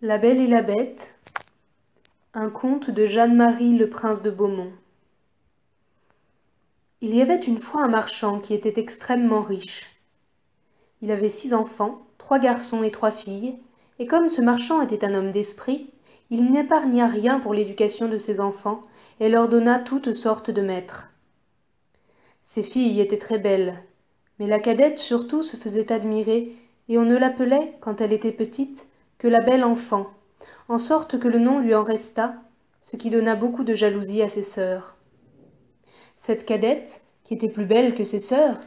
La Belle et la Bête, un conte de Jeanne-Marie le Prince de Beaumont. Il y avait une fois un marchand qui était extrêmement riche. Il avait 6 enfants, 3 garçons et 3 filles, et comme ce marchand était un homme d'esprit, il n'épargna rien pour l'éducation de ses enfants et leur donna toutes sortes de maîtres. Ses filles étaient très belles, mais la cadette surtout se faisait admirer, et on ne l'appelait, quand elle était petite, que la belle enfant, en sorte que le nom lui en resta, ce qui donna beaucoup de jalousie à ses sœurs. Cette cadette, qui était plus belle que ses sœurs,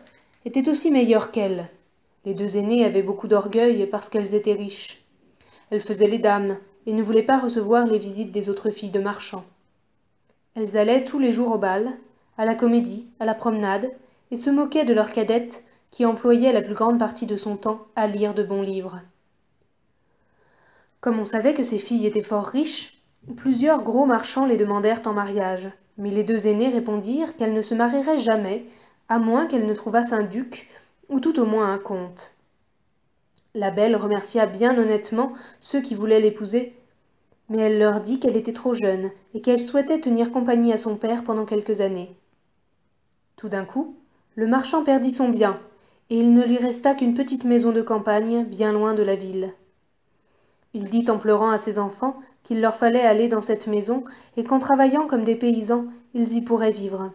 était aussi meilleure qu'elle. Les 2 aînées avaient beaucoup d'orgueil parce qu'elles étaient riches. Elles faisaient les dames et ne voulaient pas recevoir les visites des autres filles de marchands. Elles allaient tous les jours au bal, à la comédie, à la promenade, et se moquaient de leur cadette qui employait la plus grande partie de son temps à lire de bons livres. Comme on savait que ces filles étaient fort riches, plusieurs gros marchands les demandèrent en mariage, mais les 2 aînées répondirent qu'elles ne se marieraient jamais, à moins qu'elles ne trouvassent un duc, ou tout au moins un comte. La belle remercia bien honnêtement ceux qui voulaient l'épouser, mais elle leur dit qu'elle était trop jeune et qu'elle souhaitait tenir compagnie à son père pendant quelques années. Tout d'un coup, le marchand perdit son bien, et il ne lui resta qu'une petite maison de campagne bien loin de la ville. Il dit en pleurant à ses enfants qu'il leur fallait aller dans cette maison et qu'en travaillant comme des paysans, ils y pourraient vivre.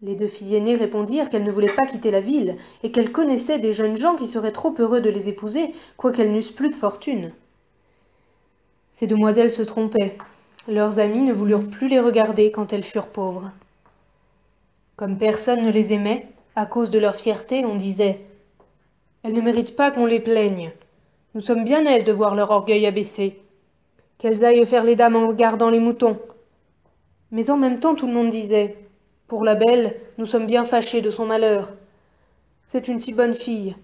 Les 2 filles aînées répondirent qu'elles ne voulaient pas quitter la ville et qu'elles connaissaient des jeunes gens qui seraient trop heureux de les épouser, quoiqu'elles n'eussent plus de fortune. Ces demoiselles se trompaient. Leurs amis ne voulurent plus les regarder quand elles furent pauvres. Comme personne ne les aimait, à cause de leur fierté, on disait « Elles ne méritent pas qu'on les plaigne. Nous sommes bien aises de voir leur orgueil abaissé. Qu'elles aillent faire les dames en gardant les moutons. » Mais en même temps, tout le monde disait « Pour la belle, nous sommes bien fâchés de son malheur. C'est une si bonne fille.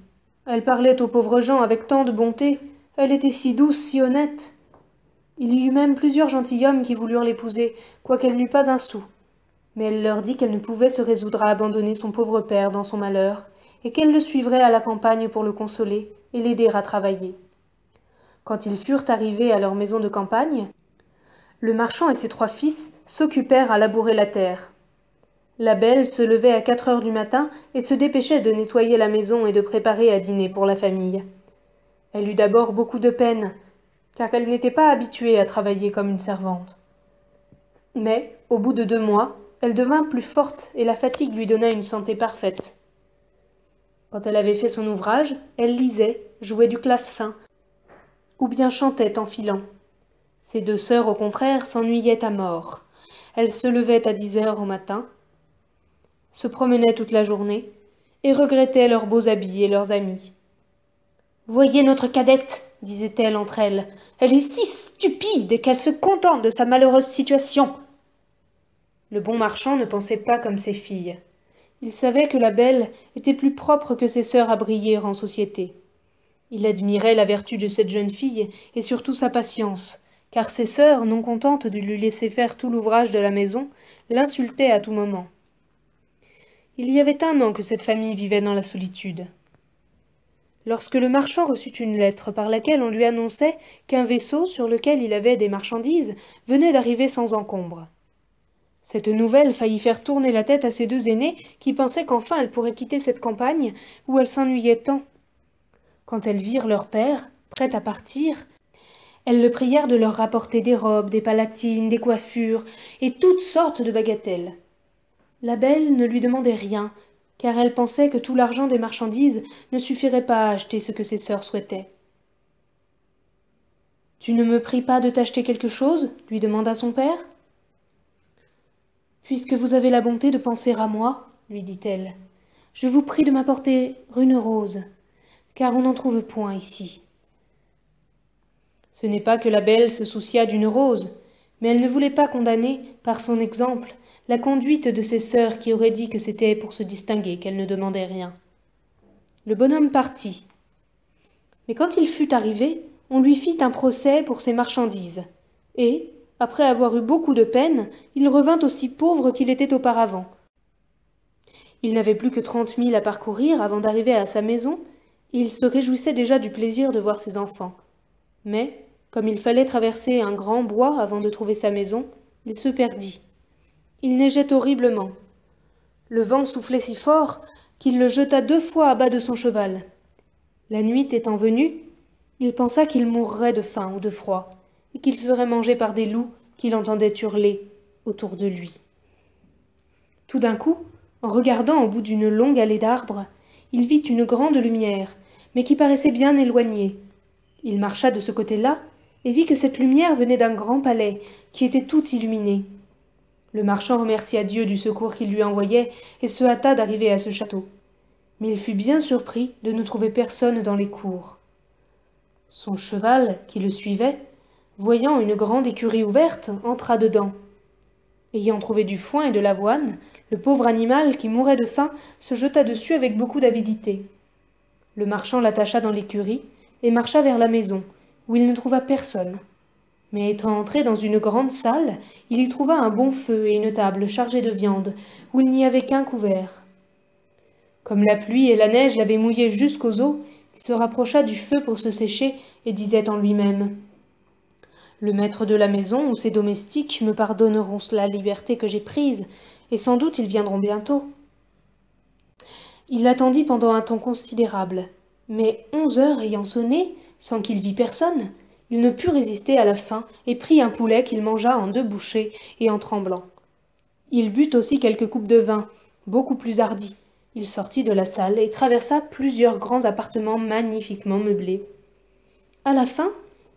Elle parlait aux pauvres gens avec tant de bonté. Elle était si douce, si honnête. » Il y eut même plusieurs gentilshommes qui voulurent l'épouser, quoiqu'elle n'eût pas un sou. Mais elle leur dit qu'elle ne pouvait se résoudre à abandonner son pauvre père dans son malheur, et qu'elle le suivrait à la campagne pour le consoler et l'aider à travailler. Quand ils furent arrivés à leur maison de campagne, le marchand et ses 3 fils s'occupèrent à labourer la terre. La belle se levait à 4 heures du matin et se dépêchait de nettoyer la maison et de préparer à dîner pour la famille. Elle eut d'abord beaucoup de peine, car elle n'était pas habituée à travailler comme une servante. Mais, au bout de 2 mois, elle devint plus forte et la fatigue lui donna une santé parfaite. Quand elle avait fait son ouvrage, elle lisait, jouait du clavecin, ou bien chantait en filant. Ses 2 sœurs, au contraire, s'ennuyaient à mort. Elles se levaient à 10 heures au matin, se promenaient toute la journée, et regrettaient leurs beaux habits et leurs amis. « Voyez notre cadette, disait-elle entre elles, elle est si stupide qu'elle se contente de sa malheureuse situation. » Le bon marchand ne pensait pas comme ses filles. Il savait que la belle était plus propre que ses sœurs à briller en société. Il admirait la vertu de cette jeune fille et surtout sa patience, car ses sœurs, non contentes de lui laisser faire tout l'ouvrage de la maison, l'insultaient à tout moment. Il y avait 1 an que cette famille vivait dans la solitude. Lorsque le marchand reçut une lettre par laquelle on lui annonçait qu'un vaisseau sur lequel il avait des marchandises venait d'arriver sans encombre. Cette nouvelle faillit faire tourner la tête à ses 2 aînées qui pensaient qu'enfin elles pourraient quitter cette campagne où elles s'ennuyaient tant. Quand elles virent leur père, prêt à partir, elles le prièrent de leur rapporter des robes, des palatines, des coiffures et toutes sortes de bagatelles. La belle ne lui demandait rien, car elle pensait que tout l'argent des marchandises ne suffirait pas à acheter ce que ses sœurs souhaitaient. « Tu ne me pries pas de t'acheter quelque chose ?» lui demanda son père. « Puisque vous avez la bonté de penser à moi, lui dit-elle, je vous prie de m'apporter une rose, car on n'en trouve point ici. » Ce n'est pas que la belle se souciât d'une rose, mais elle ne voulait pas condamner, par son exemple, la conduite de ses sœurs qui auraient dit que c'était pour se distinguer qu'elle ne demandait rien. Le bonhomme partit. Mais quand il fut arrivé, on lui fit un procès pour ses marchandises, et, après avoir eu beaucoup de peine, il revint aussi pauvre qu'il était auparavant. Il n'avait plus que 30 000 à parcourir avant d'arriver à sa maison, et il se réjouissait déjà du plaisir de voir ses enfants. Mais, Comme il fallait traverser un grand bois avant de trouver sa maison, il se perdit. Il neigeait horriblement. Le vent soufflait si fort qu'il le jeta 2 fois à bas de son cheval. La nuit étant venue, il pensa qu'il mourrait de faim ou de froid, et qu'il serait mangé par des loups qu'il entendait hurler autour de lui. Tout d'un coup, en regardant au bout d'une longue allée d'arbres, il vit une grande lumière, mais qui paraissait bien éloignée. Il marcha de ce côté-là, et vit que cette lumière venait d'un grand palais, qui était tout illuminé. Le marchand remercia Dieu du secours qu'il lui envoyait, et se hâta d'arriver à ce château. Mais il fut bien surpris de ne trouver personne dans les cours. Son cheval, qui le suivait, voyant une grande écurie ouverte, entra dedans. Ayant trouvé du foin et de l'avoine, le pauvre animal, qui mourait de faim, se jeta dessus avec beaucoup d'avidité. Le marchand l'attacha dans l'écurie et marcha vers la maison, où il ne trouva personne. Mais étant entré dans une grande salle, il y trouva un bon feu et une table chargée de viande, où il n'y avait qu'un couvert. Comme la pluie et la neige l'avaient mouillé jusqu'aux os, il se rapprocha du feu pour se sécher et disait en lui-même « Le maître de la maison ou ses domestiques me pardonneront la liberté que j'ai prise, et sans doute ils viendront bientôt. » Il l'attendit pendant un temps considérable, mais 11 heures ayant sonné, sans qu'il vît personne, il ne put résister à la faim et prit un poulet qu'il mangea en 2 bouchées et en tremblant. Il but aussi quelques coupes de vin, beaucoup plus hardis. Il sortit de la salle et traversa plusieurs grands appartements magnifiquement meublés. À la fin,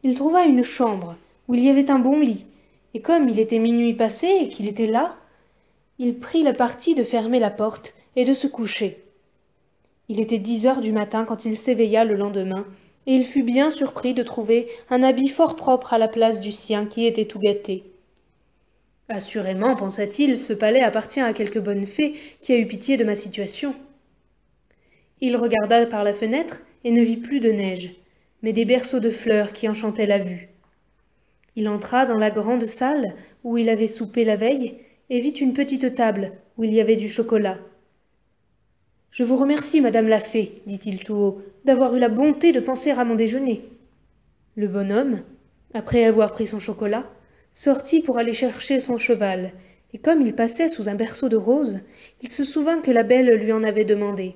il trouva une chambre où il y avait un bon lit, et comme il était minuit passé et qu'il était là, il prit le parti de fermer la porte et de se coucher. Il était 10 heures du matin quand il s'éveilla le lendemain, et il fut bien surpris de trouver un habit fort propre à la place du sien qui était tout gâté. Assurément, pensa-t-il, ce palais appartient à quelque bonne fée qui a eu pitié de ma situation. Il regarda par la fenêtre et ne vit plus de neige, mais des berceaux de fleurs qui enchantaient la vue. Il entra dans la grande salle où il avait soupé la veille et vit une petite table où il y avait du chocolat. « Je vous remercie, madame la fée, dit-il tout haut, d'avoir eu la bonté de penser à mon déjeuner. » Le bonhomme, après avoir pris son chocolat, sortit pour aller chercher son cheval, et comme il passait sous un berceau de roses, il se souvint que la belle lui en avait demandé,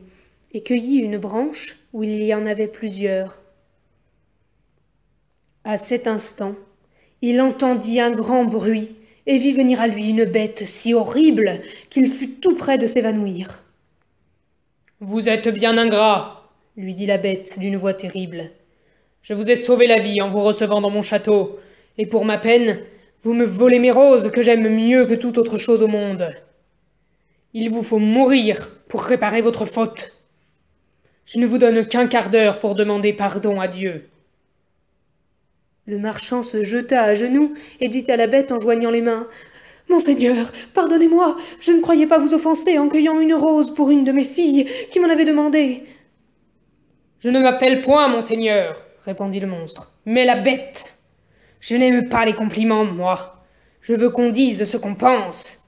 et cueillit une branche où il y en avait plusieurs. À cet instant, il entendit un grand bruit, et vit venir à lui une bête si horrible qu'il fut tout près de s'évanouir. « Vous êtes bien ingrat, lui dit la bête d'une voix terrible. Je vous ai sauvé la vie en vous recevant dans mon château, et pour ma peine, vous me volez mes roses que j'aime mieux que toute autre chose au monde. Il vous faut mourir pour réparer votre faute. Je ne vous donne qu'un quart d'heure pour demander pardon à Dieu. » Le marchand se jeta à genoux et dit à la bête en joignant les mains « Monseigneur, pardonnez-moi, je ne croyais pas vous offenser en cueillant une rose pour une de mes filles qui m'en avait demandé. »« Je ne m'appelle point monseigneur, répondit le monstre, mais la bête. Je n'aime pas les compliments, moi. Je veux qu'on dise ce qu'on pense.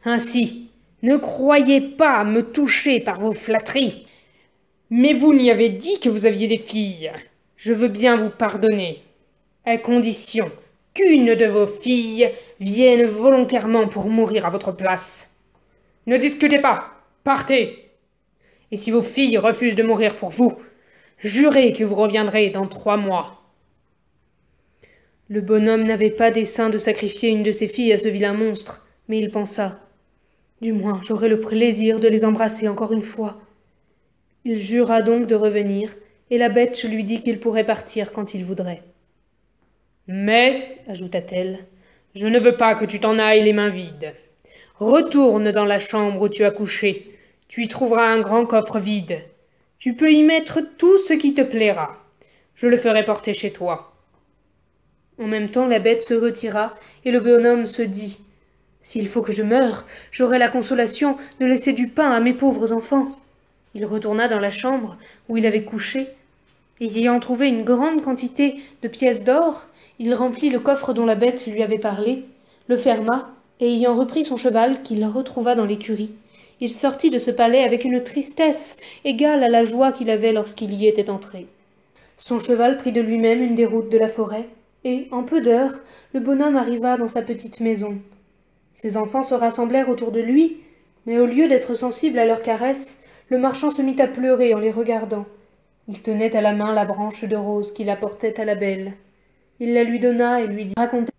Ainsi, ne croyez pas me toucher par vos flatteries. Mais vous m'y avez dit que vous aviez des filles. Je veux bien vous pardonner, à condition qu'une de vos filles vienne volontairement pour mourir à votre place. Ne discutez pas, partez. Et si vos filles refusent de mourir pour vous, jurez que vous reviendrez dans 3 mois. » Le bonhomme n'avait pas dessein de sacrifier une de ses filles à ce vilain monstre, mais il pensa « Du moins, j'aurai le plaisir de les embrasser encore une fois. » Il jura donc de revenir, et la bête lui dit qu'il pourrait partir quand il voudrait. « Mais, ajouta-t-elle, je ne veux pas que tu t'en ailles les mains vides. Retourne dans la chambre où tu as couché. Tu y trouveras un grand coffre vide. Tu peux y mettre tout ce qui te plaira. Je le ferai porter chez toi. » En même temps, la bête se retira, et le bonhomme se dit « S'il faut que je meure, j'aurai la consolation de laisser du pain à mes pauvres enfants. » Il retourna dans la chambre où il avait couché, et ayant trouvé une grande quantité de pièces d'or, il remplit le coffre dont la bête lui avait parlé, le ferma, et ayant repris son cheval qu'il retrouva dans l'écurie, il sortit de ce palais avec une tristesse égale à la joie qu'il avait lorsqu'il y était entré. Son cheval prit de lui-même une des routes de la forêt, Et, en peu d'heures, le bonhomme arriva dans sa petite maison. Ses enfants se rassemblèrent autour de lui, mais au lieu d'être sensible à leurs caresses, le marchand se mit à pleurer en les regardant. Il tenait à la main la branche de rose qu'il apportait à la belle. Il la lui donna et lui dit raconter.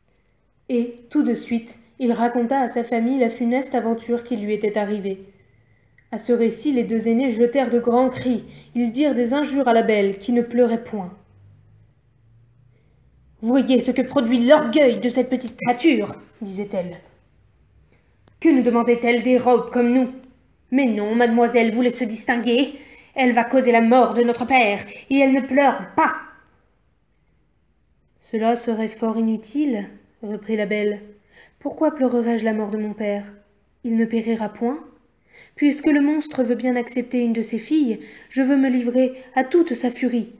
Et, tout de suite, il raconta à sa famille la funeste aventure qui lui était arrivée. À ce récit, les deux aînés jetèrent de grands cris. Ils dirent des injures à la belle, qui ne pleurait point. « Voyez ce que produit l'orgueil de cette petite créature, disait-elle. Que nous demandait-elle des robes comme nous? Mais non, mademoiselle voulait se distinguer. Elle va causer la mort de notre père, et elle ne pleure pas. Cela serait fort inutile, reprit la belle. Pourquoi pleurerais-je la mort de mon père? Il ne périra point. Puisque le monstre veut bien accepter une de ses filles, je veux me livrer à toute sa furie.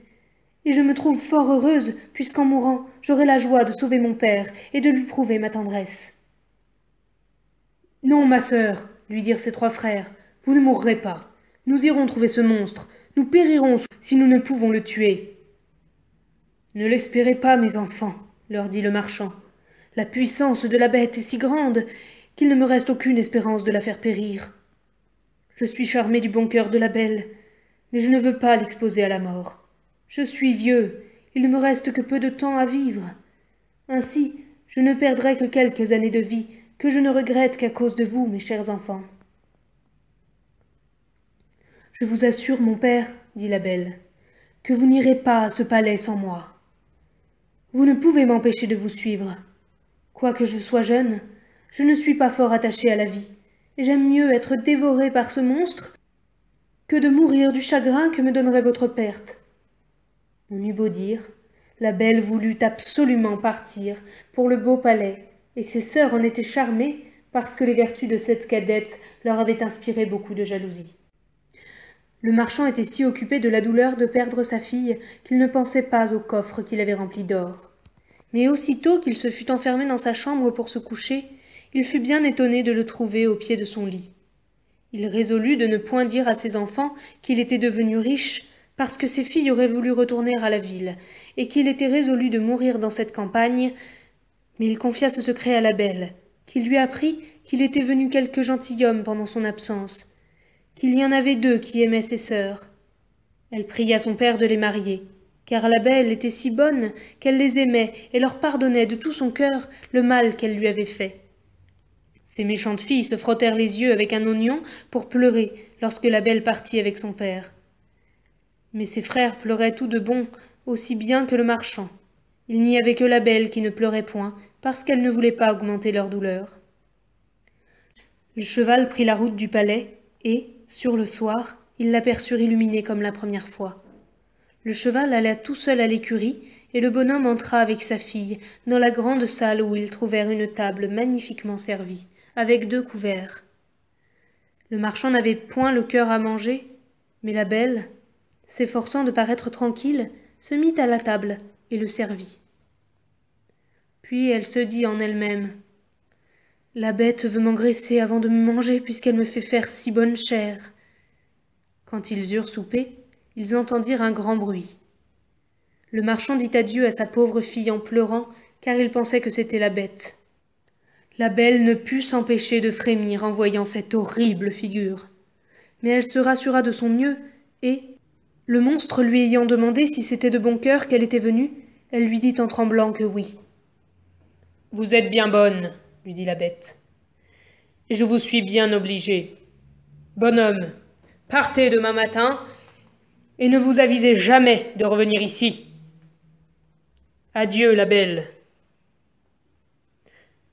Et je me trouve fort heureuse, puisqu'en mourant, j'aurai la joie de sauver mon père et de lui prouver ma tendresse. Non, ma sœur, lui dirent ses trois frères, vous ne mourrez pas. Nous irons trouver ce monstre. Nous périrons si nous ne pouvons le tuer. Ne l'espérez pas, mes enfants, leur dit le marchand. La puissance de la bête est si grande qu'il ne me reste aucune espérance de la faire périr. Je suis charmé du bon cœur de la belle, mais je ne veux pas l'exposer à la mort. Je suis vieux, il ne me reste que peu de temps à vivre. Ainsi, je ne perdrai que quelques années de vie, que je ne regrette qu'à cause de vous, mes chers enfants. Je vous assure, mon père, dit la belle, que vous n'irez pas à ce palais sans moi. Vous ne pouvez m'empêcher de vous suivre. Quoique je sois jeune, je ne suis pas fort attachée à la vie, et j'aime mieux être dévorée par ce monstre que de mourir du chagrin que me donnerait votre perte. On eut beau dire, la belle voulut absolument partir pour le beau palais, et ses sœurs en étaient charmées parce que les vertus de cette cadette leur avaient inspiré beaucoup de jalousie. Le marchand était si occupé de la douleur de perdre sa fille qu'il ne pensait pas au coffre qu'il avait rempli d'or. Mais aussitôt qu'il se fut enfermé dans sa chambre pour se coucher, il fut bien étonné de le trouver au pied de son lit. Il résolut de ne point dire à ses enfants qu'il était devenu riche, parce que ses filles auraient voulu retourner à la ville, et qu'il était résolu de mourir dans cette campagne, mais il confia ce secret à la belle, qui lui apprit qu'il était venu quelque gentilhomme pendant son absence, qu'il y en avait deux qui aimaient ses sœurs. Elle pria son père de les marier, car la belle était si bonne qu'elle les aimait et leur pardonnait de tout son cœur le mal qu'elle lui avait fait. Ces méchantes filles se frottèrent les yeux avec un oignon pour pleurer lorsque la belle partit avec son père. Mais ses frères pleuraient tout de bon, aussi bien que le marchand. Il n'y avait que la belle qui ne pleurait point, parce qu'elle ne voulait pas augmenter leur douleur. Le cheval prit la route du palais, et, sur le soir, ils l'aperçurent illuminé comme la première fois. Le cheval alla tout seul à l'écurie, et le bonhomme entra avec sa fille dans la grande salle où ils trouvèrent une table magnifiquement servie, avec 2 couverts. Le marchand n'avait point le cœur à manger, mais la belle, s'efforçant de paraître tranquille, se mit à la table et le servit. Puis elle se dit en elle-même « La bête veut m'engraisser avant de me manger puisqu'elle me fait faire si bonne chair. » Quand ils eurent soupé, ils entendirent un grand bruit. Le marchand dit adieu à sa pauvre fille en pleurant, car il pensait que c'était la bête. La belle ne put s'empêcher de frémir en voyant cette horrible figure. Mais elle se rassura de son mieux, et, le monstre lui ayant demandé si c'était de bon cœur qu'elle était venue, elle lui dit en tremblant que oui. « Vous êtes bien bonne, lui dit la bête, et je vous suis bien obligée. Bonhomme, partez demain matin, et ne vous avisez jamais de revenir ici. Adieu, la belle. »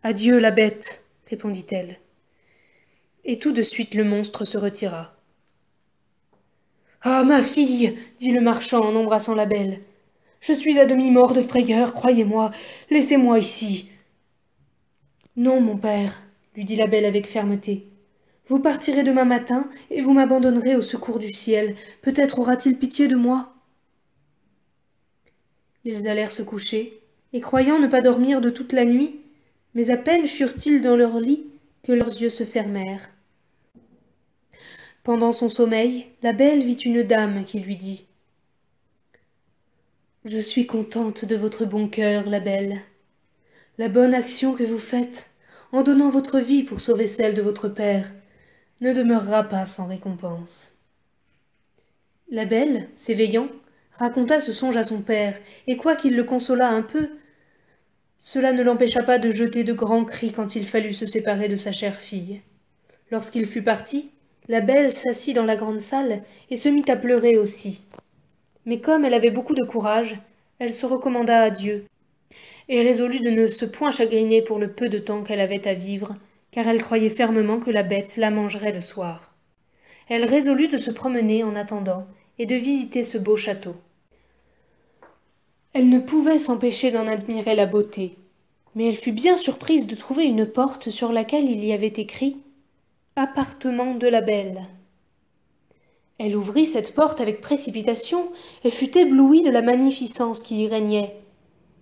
Adieu, la bête, répondit-elle. Et tout de suite le monstre se retira. Ah, ma fille, dit le marchand en embrassant la belle. Je suis à demi mort de frayeur, croyez-moi. Laissez-moi ici. Non, mon père, lui dit la belle avec fermeté. Vous partirez demain matin et vous m'abandonnerez au secours du ciel. Peut-être aura-t-il pitié de moi. Ils allèrent se coucher, et croyant ne pas dormir de toute la nuit, mais à peine furent-ils dans leur lit que leurs yeux se fermèrent. Pendant son sommeil, la belle vit une dame qui lui dit « Je suis contente de votre bon cœur, la belle. La bonne action que vous faites, en donnant votre vie pour sauver celle de votre père, ne demeurera pas sans récompense. La belle, s'éveillant, raconta ce songe à son père, et quoiqu'il le consolât un peu, cela ne l'empêcha pas de jeter de grands cris quand il fallut se séparer de sa chère fille. Lorsqu'il fut parti, la belle s'assit dans la grande salle et se mit à pleurer aussi. Mais comme elle avait beaucoup de courage, elle se recommanda à Dieu, et résolut de ne se point chagriner pour le peu de temps qu'elle avait à vivre, car elle croyait fermement que la bête la mangerait le soir. Elle résolut de se promener en attendant, et de visiter ce beau château. Elle ne pouvait s'empêcher d'en admirer la beauté, mais elle fut bien surprise de trouver une porte sur laquelle il y avait écrit « Appartement de la belle ». Elle ouvrit cette porte avec précipitation et fut éblouie de la magnificence qui y régnait.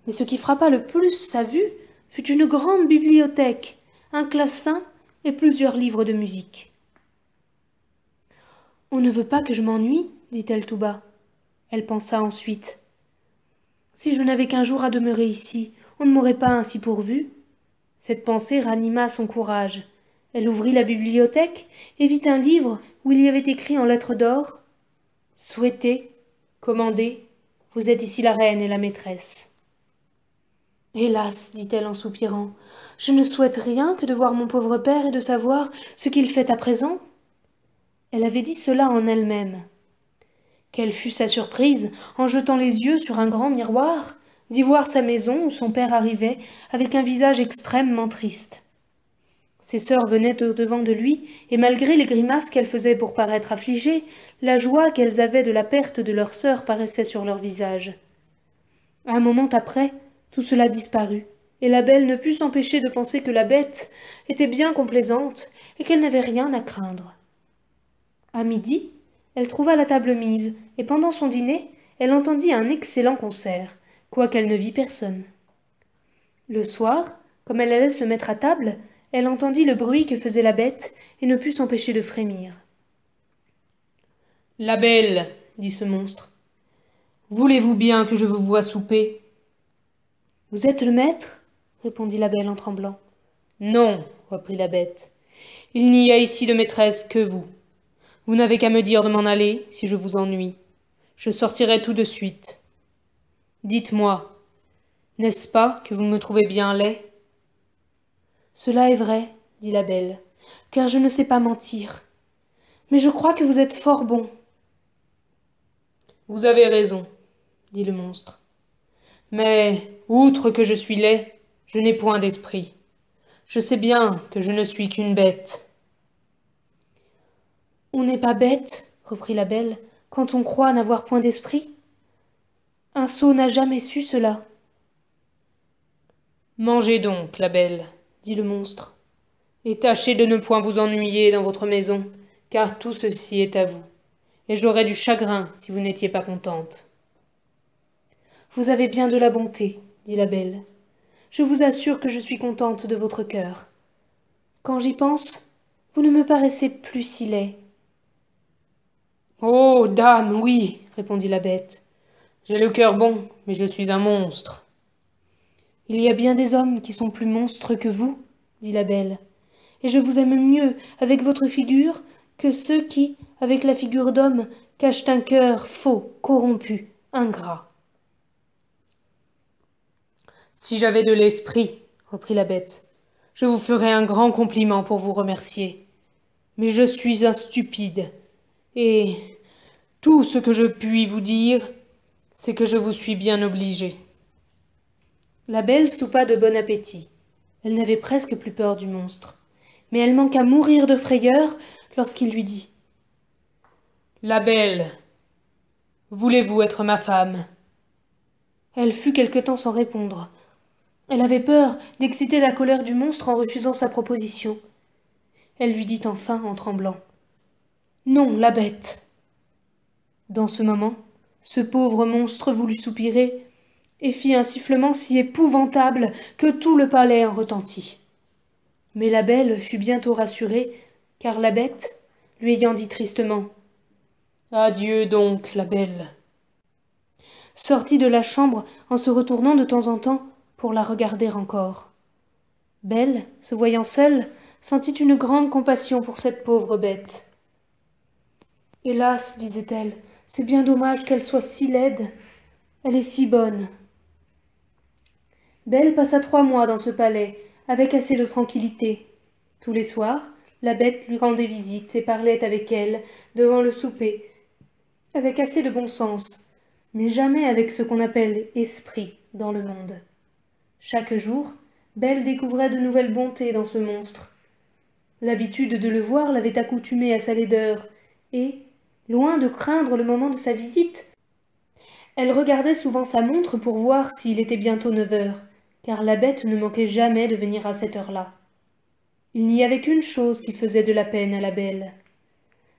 Mais ce qui frappa le plus sa vue fut une grande bibliothèque, un clavecin et plusieurs livres de musique. « On ne veut pas que je m'ennuie, dit-elle tout bas. Elle pensa ensuite. Si je n'avais qu'un jour à demeurer ici, on ne m'aurait pas ainsi pourvue. Cette pensée ranima son courage. Elle ouvrit la bibliothèque et vit un livre où il y avait écrit en lettres d'or « Souhaitez, commandez, vous êtes ici la reine et la maîtresse. » Hélas, dit-elle en soupirant, je ne souhaite rien que de voir mon pauvre père et de savoir ce qu'il fait à présent. Elle avait dit cela en elle-même. Quelle fut sa surprise, en jetant les yeux sur un grand miroir, d'y voir sa maison où son père arrivait avec un visage extrêmement triste. Ses sœurs venaient au-devant de lui, et malgré les grimaces qu'elles faisaient pour paraître affligées, la joie qu'elles avaient de la perte de leur sœur paraissait sur leur visage. Un moment après, tout cela disparut, et la belle ne put s'empêcher de penser que la bête était bien complaisante et qu'elle n'avait rien à craindre. À midi, elle trouva la table mise, et pendant son dîner, elle entendit un excellent concert, quoiqu'elle ne vît personne. Le soir, comme elle allait se mettre à table, elle entendit le bruit que faisait la bête et ne put s'empêcher de frémir. « La belle, dit ce monstre, voulez-vous bien que je vous voie souper ?»« Vous êtes le maître ?» répondit la belle en tremblant. « Non, reprit la bête, il n'y a ici de maîtresse que vous. Vous n'avez qu'à me dire de m'en aller si je vous ennuie. Je sortirai tout de suite. Dites-moi, n'est-ce pas que vous me trouvez bien laid ?»« Cela est vrai, dit la belle, car je ne sais pas mentir. Mais je crois que vous êtes fort bon. »« Vous avez raison, dit le monstre. Mais, outre que je suis laid, je n'ai point d'esprit. Je sais bien que je ne suis qu'une bête. »« On n'est pas bête, reprit la belle, quand on croit n'avoir point d'esprit. Un sot n'a jamais su cela. »« Mangez donc, la belle, dit le monstre, et tâchez de ne point vous ennuyer dans votre maison, car tout ceci est à vous, et j'aurais du chagrin si vous n'étiez pas contente. »« Vous avez bien de la bonté, dit la belle. Je vous assure que je suis contente de votre cœur. Quand j'y pense, vous ne me paraissez plus si laid. »« Oh, dame, oui, répondit la bête. J'ai le cœur bon, mais je suis un monstre. »« Il y a bien des hommes qui sont plus monstres que vous, dit la belle, et je vous aime mieux avec votre figure que ceux qui, avec la figure d'homme, cachent un cœur faux, corrompu, ingrat. »« Si j'avais de l'esprit, reprit la bête, je vous ferais un grand compliment pour vous remercier. Mais je suis un stupide, et tout ce que je puis vous dire, c'est que je vous suis bien obligée. » La belle soupa de bon appétit. Elle n'avait presque plus peur du monstre, mais elle manqua mourir de frayeur lorsqu'il lui dit « La belle, voulez-vous être ma femme ?» Elle fut quelque temps sans répondre. Elle avait peur d'exciter la colère du monstre en refusant sa proposition. Elle lui dit enfin en tremblant « Non, la bête !» Dans ce moment, ce pauvre monstre voulut soupirer et fit un sifflement si épouvantable que tout le palais en retentit. Mais la belle fut bientôt rassurée, car la bête, lui ayant dit tristement « Adieu donc, la belle !» sortit de la chambre en se retournant de temps en temps pour la regarder encore. Belle, se voyant seule, sentit une grande compassion pour cette pauvre bête. « Hélas, disait-elle, c'est bien dommage qu'elle soit si laide. Elle est si bonne. » Belle passa 3 mois dans ce palais, avec assez de tranquillité. Tous les soirs, la bête lui rendait visite et parlait avec elle, devant le souper, avec assez de bon sens, mais jamais avec ce qu'on appelle esprit dans le monde. Chaque jour, Belle découvrait de nouvelles bontés dans ce monstre. L'habitude de le voir l'avait accoutumée à sa laideur, et, loin de craindre le moment de sa visite, elle regardait souvent sa montre pour voir s'il était bientôt 9 heures, car la bête ne manquait jamais de venir à cette heure-là. Il n'y avait qu'une chose qui faisait de la peine à la Belle.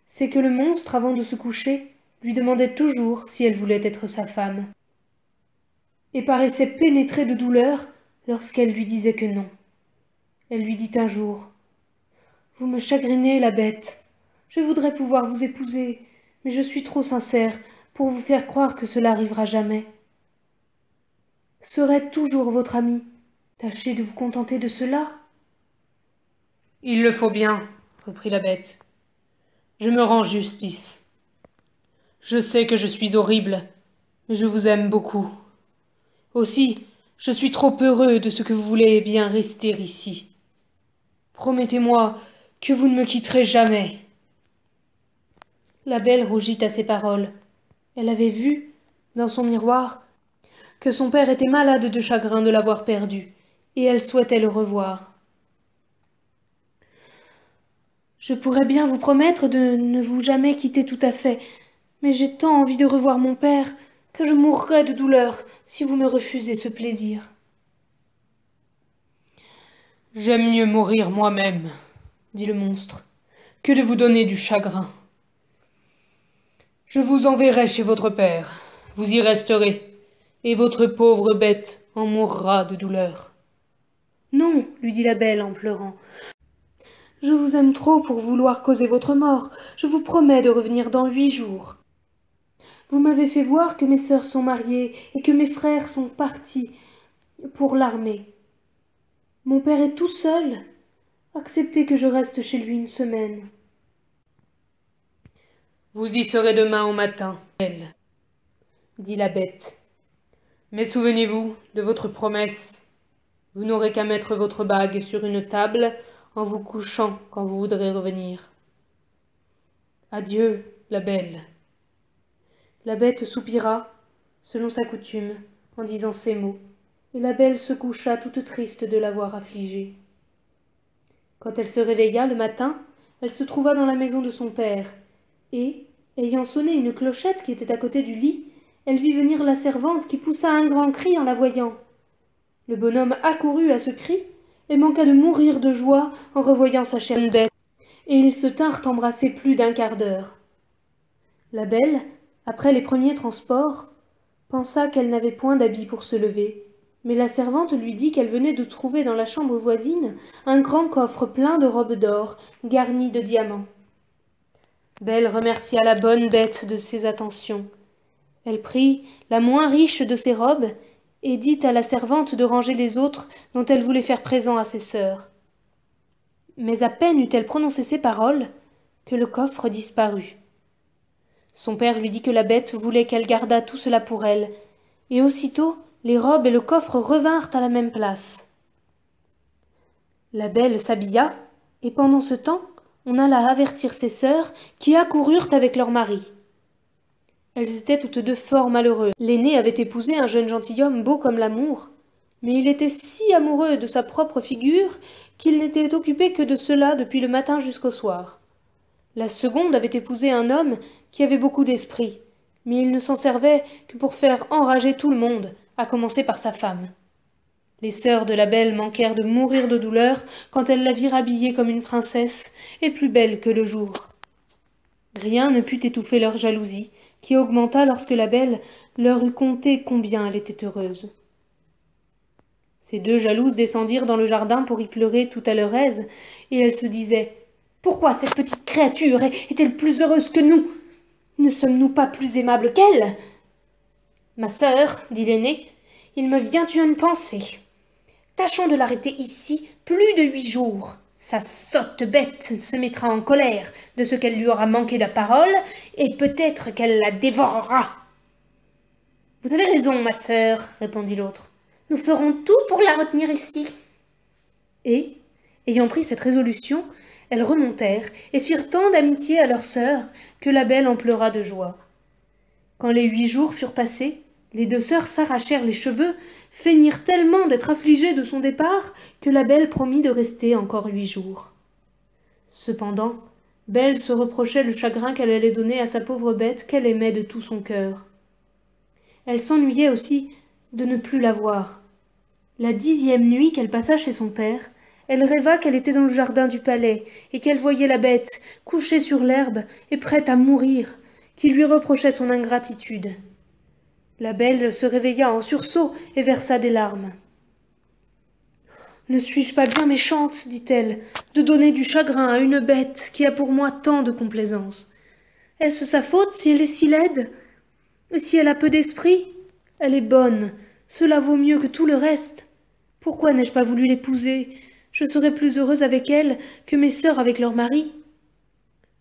C'est que le monstre, avant de se coucher, lui demandait toujours si elle voulait être sa femme, et paraissait pénétré de douleur lorsqu'elle lui disait que non. Elle lui dit un jour: « Vous me chagrinez, la bête. Je voudrais pouvoir vous épouser, mais je suis trop sincère pour vous faire croire que cela arrivera jamais. Serai toujours votre amie. Tâchez de vous contenter de cela. » « Il le faut bien, » reprit la bête. « Je me rends justice. Je sais que je suis horrible, mais je vous aime beaucoup. Aussi, je suis trop heureux de ce que vous voulez bien rester ici. Promettez-moi que vous ne me quitterez jamais. » La Belle rougit à ces paroles. Elle avait vu, dans son miroir, que son père était malade de chagrin de l'avoir perdu, et elle souhaitait le revoir. « Je pourrais bien vous promettre de ne vous jamais quitter tout à fait, mais j'ai tant envie de revoir mon père que je mourrais de douleur si vous me refusez ce plaisir. »« J'aime mieux mourir moi-même, » dit le monstre, « que de vous donner du chagrin. Je vous enverrai chez votre père, vous y resterez, et votre pauvre bête en mourra de douleur. »« Non, lui dit la Belle en pleurant. Je vous aime trop pour vouloir causer votre mort. Je vous promets de revenir dans 8 jours. Vous m'avez fait voir que mes sœurs sont mariées et que mes frères sont partis pour l'armée. Mon père est tout seul. Acceptez que je reste chez lui 1 semaine. »« Vous y serez demain au matin, Belle, » dit la bête. « Mais souvenez-vous de votre promesse. Vous n'aurez qu'à mettre votre bague sur une table en vous couchant quand vous voudrez revenir. Adieu, la Belle. » La bête soupira, selon sa coutume, en disant ces mots, et la Belle se coucha toute triste de l'avoir affligée. Quand elle se réveilla le matin, elle se trouva dans la maison de son père, et, ayant sonné une clochette qui était à côté du lit, elle vit venir la servante qui poussa un grand cri en la voyant. Le bonhomme accourut à ce cri, et manqua de mourir de joie en revoyant sa chère bête, et ils se tinrent embrassés plus d'1 quart d'heure. La Belle, après les premiers transports, pensa qu'elle n'avait point d'habit pour se lever, mais la servante lui dit qu'elle venait de trouver dans la chambre voisine un grand coffre plein de robes d'or, garnies de diamants. Belle remercia la bonne bête de ses attentions. Elle prit la moins riche de ses robes, et dit à la servante de ranger les autres dont elle voulait faire présent à ses sœurs. Mais à peine eut-elle prononcé ces paroles que le coffre disparut. Son père lui dit que la bête voulait qu'elle gardât tout cela pour elle, et aussitôt les robes et le coffre revinrent à la même place. La Belle s'habilla, et pendant ce temps, on alla avertir ses sœurs qui accoururent avec leurs maris. Elles étaient toutes 2 fort malheureuses. L'aînée avait épousé un jeune gentilhomme beau comme l'amour, mais il était si amoureux de sa propre figure qu'il n'était occupé que de cela depuis le matin jusqu'au soir. La seconde avait épousé un homme qui avait beaucoup d'esprit, mais il ne s'en servait que pour faire enrager tout le monde, à commencer par sa femme. Les sœurs de la Belle manquèrent de mourir de douleur quand elles la virent habillée comme une princesse et plus belle que le jour. Rien ne put étouffer leur jalousie, qui augmenta lorsque la Belle leur eut conté combien elle était heureuse. Ces 2 jalouses descendirent dans le jardin pour y pleurer tout à leur aise, et elles se disaient « Pourquoi cette petite créature est-elle plus heureuse que nous? Ne sommes-nous pas plus aimables qu'elle ?» Ma sœur, dit l'aîné, il me vient une pensée. Tâchons de l'arrêter ici plus de 8 jours. Sa sotte bête se mettra en colère de ce qu'elle lui aura manqué de parole, et peut-être qu'elle la dévorera. Vous avez raison, ma sœur, répondit l'autre. Nous ferons tout pour la retenir ici. Et, ayant pris cette résolution, elles remontèrent et firent tant d'amitié à leur sœur que la belle en pleura de joie. Quand les 8 jours furent passés, les 2 sœurs s'arrachèrent les cheveux, feignirent tellement d'être affligées de son départ que la belle promit de rester encore 8 jours. Cependant, Belle se reprochait le chagrin qu'elle allait donner à sa pauvre bête qu'elle aimait de tout son cœur. Elle s'ennuyait aussi de ne plus la voir. La 10e nuit qu'elle passa chez son père, elle rêva qu'elle était dans le jardin du palais et qu'elle voyait la bête couchée sur l'herbe et prête à mourir, qui lui reprochait son ingratitude. La belle se réveilla en sursaut et versa des larmes. « Ne suis-je pas bien méchante, dit-elle, de donner du chagrin à une bête qui a pour moi tant de complaisance? Est-ce sa faute si elle est si laide? Et si elle a peu d'esprit? Elle est bonne, cela vaut mieux que tout le reste. Pourquoi n'ai-je pas voulu l'épouser? Je serais plus heureuse avec elle que mes sœurs avec leur mari.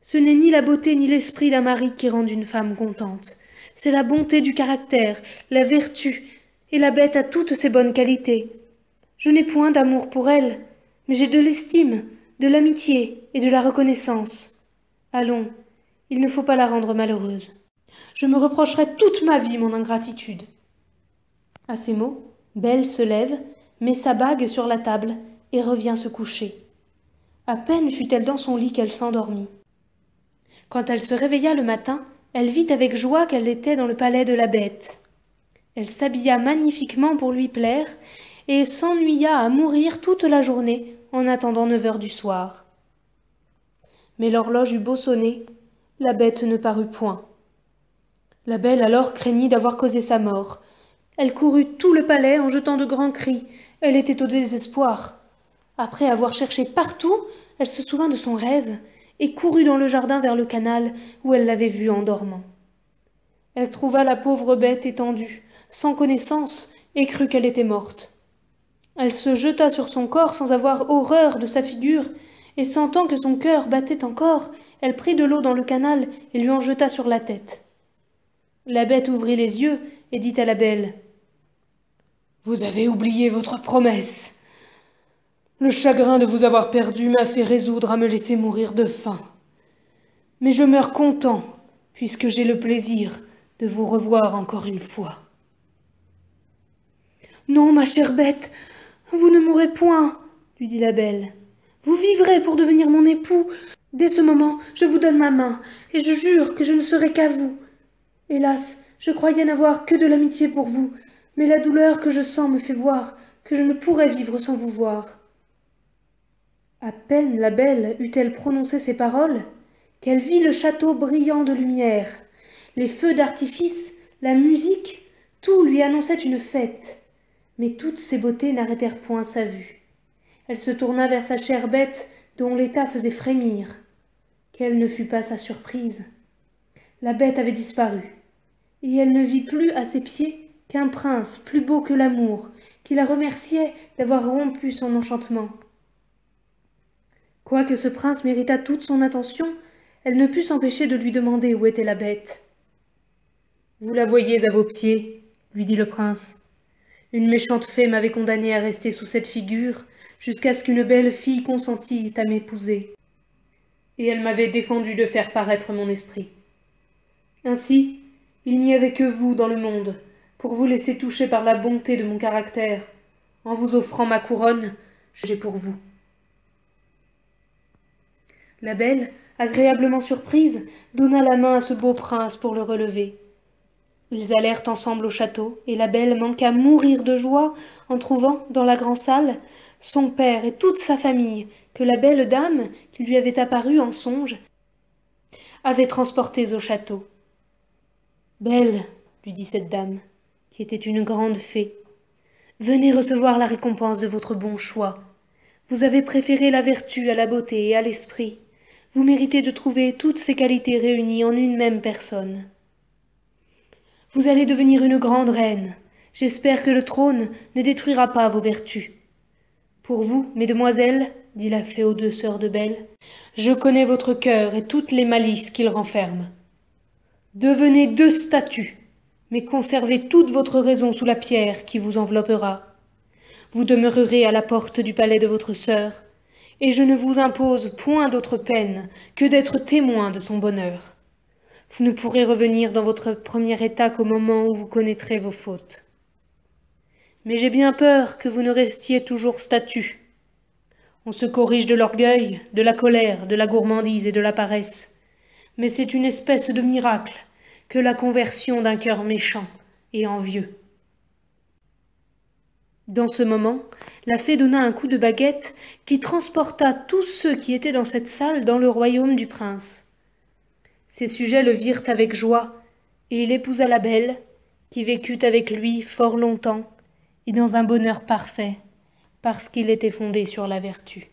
Ce n'est ni la beauté ni l'esprit d'un mari qui rendent une femme contente. C'est la bonté du caractère, la vertu, et la bête a toutes ses bonnes qualités. Je n'ai point d'amour pour elle, mais j'ai de l'estime, de l'amitié et de la reconnaissance. Allons, il ne faut pas la rendre malheureuse. Je me reprocherai toute ma vie mon ingratitude. » À ces mots, Belle se lève, met sa bague sur la table et revient se coucher. À peine fut-elle dans son lit qu'elle s'endormit. Quand elle se réveilla le matin, elle vit avec joie qu'elle était dans le palais de la bête. Elle s'habilla magnifiquement pour lui plaire et s'ennuya à mourir toute la journée en attendant 9 heures du soir. Mais l'horloge eut beau sonner, la bête ne parut point. La belle alors craignit d'avoir causé sa mort. Elle courut tout le palais en jetant de grands cris. Elle était au désespoir. Après avoir cherché partout, elle se souvint de son rêve et courut dans le jardin vers le canal où elle l'avait vue en dormant. Elle trouva la pauvre bête étendue, sans connaissance, et crut qu'elle était morte. Elle se jeta sur son corps sans avoir horreur de sa figure, et sentant que son cœur battait encore, elle prit de l'eau dans le canal et lui en jeta sur la tête. La bête ouvrit les yeux et dit à la belle: « Vous avez oublié votre promesse. Le chagrin de vous avoir perdu m'a fait résoudre à me laisser mourir de faim. Mais je meurs content, puisque j'ai le plaisir de vous revoir encore une fois. »« Non, ma chère bête, vous ne mourrez point, lui dit la belle. Vous vivrez pour devenir mon époux. Dès ce moment, je vous donne ma main, et je jure que je ne serai qu'à vous. Hélas, je croyais n'avoir que de l'amitié pour vous, mais la douleur que je sens me fait voir que je ne pourrais vivre sans vous voir. » À peine la belle eut-elle prononcé ces paroles, qu'elle vit le château brillant de lumière. Les feux d'artifice, la musique, tout lui annonçait une fête. Mais toutes ces beautés n'arrêtèrent point sa vue. Elle se tourna vers sa chère bête, dont l'état faisait frémir. Quelle ne fut pas sa surprise! La bête avait disparu, et elle ne vit plus à ses pieds qu'un prince plus beau que l'amour, qui la remerciait d'avoir rompu son enchantement. Quoique ce prince méritât toute son attention, elle ne put s'empêcher de lui demander où était la bête. « Vous la voyez à vos pieds, lui dit le prince. Une méchante fée m'avait condamné à rester sous cette figure jusqu'à ce qu'une belle fille consentît à m'épouser. Et elle m'avait défendu de faire paraître mon esprit. Ainsi, il n'y avait que vous dans le monde, pour vous laisser toucher par la bonté de mon caractère. En vous offrant ma couronne, j'ai pour vous. » La belle, agréablement surprise, donna la main à ce beau prince pour le relever. Ils allèrent ensemble au château, et la belle manqua mourir de joie en trouvant, dans la grande salle, son père et toute sa famille, que la belle dame, qui lui avait apparu en songe, avait transportés au château. « Belle, lui dit cette dame, qui était une grande fée, venez recevoir la récompense de votre bon choix. Vous avez préféré la vertu à la beauté et à l'esprit. Vous méritez de trouver toutes ces qualités réunies en une même personne. Vous allez devenir une grande reine. J'espère que le trône ne détruira pas vos vertus. Pour vous, mesdemoiselles, dit la fée aux deux sœurs de Belle, je connais votre cœur et toutes les malices qu'il renferme. Devenez 2 statues, mais conservez toute votre raison sous la pierre qui vous enveloppera. Vous demeurerez à la porte du palais de votre sœur, et je ne vous impose point d'autre peine que d'être témoin de son bonheur. Vous ne pourrez revenir dans votre premier état qu'au moment où vous connaîtrez vos fautes. Mais j'ai bien peur que vous ne restiez toujours statue. On se corrige de l'orgueil, de la colère, de la gourmandise et de la paresse. Mais c'est une espèce de miracle que la conversion d'un cœur méchant et envieux. Dans ce moment, la fée donna un coup de baguette qui transporta tous ceux qui étaient dans cette salle dans le royaume du prince. Ses sujets le virent avec joie, et il épousa la Belle, qui vécut avec lui fort longtemps, et dans un bonheur parfait, parce qu'il était fondé sur la vertu.